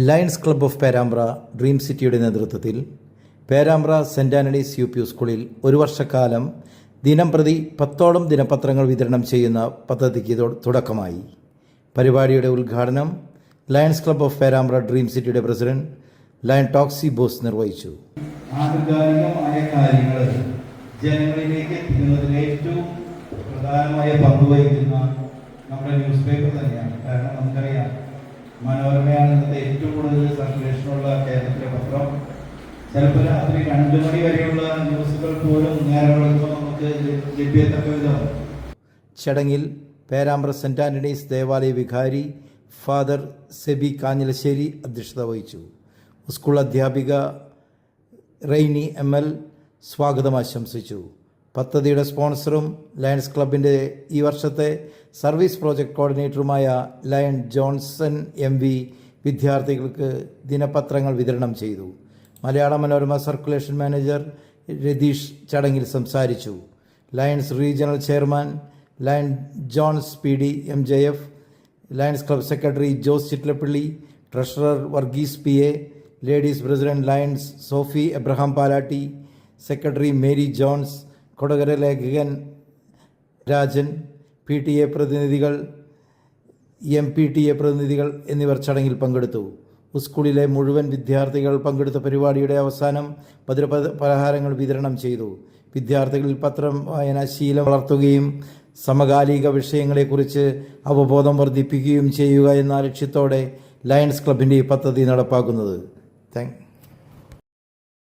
Lions club of Perambra dream സിറ്റിയുടെ നേതൃത്വത്തിൽ Perambra cent Antony's U സ്കൂളിൽ ഒരു വർഷക്കാലം ദിനംപ്രതി 10ഓളം ദിനപത്രങ്ങൾ വിതരണം ചെയ്യുന്ന പദ്ധതിക്ക് തുടക്കമായി. പരിപാടിയുടെ ഉദ്ഘാടനം lions club of Perambra dream സിറ്റിയുടെ പ്രസിഡന്റ് ലയൺ ടോക്സി ബോസ് നിർവഹിച്ചു. ആധികാരികമായ കാര്യങ്ങൾ ജനങ്ങളിലേക്ക് എത്തിക്കുന്നതിൽ ഏറ്റവും പ്രധാനമായ പങ്ക് വഹിക്കുന്ന നമ്മുടെ ന്യൂസ് പേപ്പർ തന്നെയാണ്. കാരണം നമുക്കറിയാം, മനോരമയാണ് ഇന്നത്തെ ഏറ്റവും കൂടുതൽ സർക്കുലേഷനുള്ള കേരളത്തിലെ പത്രം. ചിലപ്പോൾ രാത്രി 2 മണി വരെയുള്ള ന്യൂസുകൾ പോലും നേരം നമുക്ക് ലഭ്യത്തക്ക വിധം. ചടങ്ങിൽ പേരാമ്പ്ര സെൻറ് ആൻ്റണീസ് ദേവാലയ വികാരി ഫാദർ സെബി കാഞ്ഞിലശ്ശേരി അധ്യക്ഷത വഹിച്ചു. സ്കൂൾ അധ്യാപിക റെയ്നി ML സ്വാഗതം ആശംസിച്ചു. പദ്ധതിയുടെ സ്പോൺസറും ലയൺസ് ക്ലബിൻ്റെ ഈ വർഷത്തെ സർവീസ് പ്രോജക്റ്റ് കോർഡിനേറ്ററുമായ ലയൺ ജോൺസൺ MV വിദ്യാർത്ഥികൾക്ക് ദിനപത്രങ്ങൾ വിതരണം ചെയ്തു. മലയാള മനോരമ സർക്കുലേഷൻ മാനേജർ രതീഷ് ചടങ്ങിൽ സംസാരിച്ചു. Lions regional chairman lion Johns PD MJF, Lions club secretary Jose Chittalappally, treasurer Varghese PA, ladies president Lions Sophie Abraham Palatty, secretary Mary Johns, Kodakara ലേഖകൻ രാജൻ, PTA പ്രതിനിധികൾ, MPTA പ്രതിനിധികൾ എന്നിവർ ചടങ്ങിൽ പങ്കെടുത്തു. സ്കൂളിലെ മുഴുവൻ വിദ്യാർത്ഥികൾ പങ്കെടുത്ത പരിപാടിയുടെ അവസാനം പലഹാരങ്ങൾ വിതരണം ചെയ്തു. വിദ്യാർത്ഥികളിൽ പത്രം വായനാ ശീലം വളർത്തുകയും സമകാലിക വിഷയങ്ങളെക്കുറിച്ച് അവബോധം വർദ്ധിപ്പിക്കുകയും ചെയ്യുക എന്ന ലക്ഷ്യത്തോടെ ലയൺസ് ക്ലബിൻ്റെ ഈ പദ്ധതി നടപ്പാക്കുന്നത്. താങ്ക്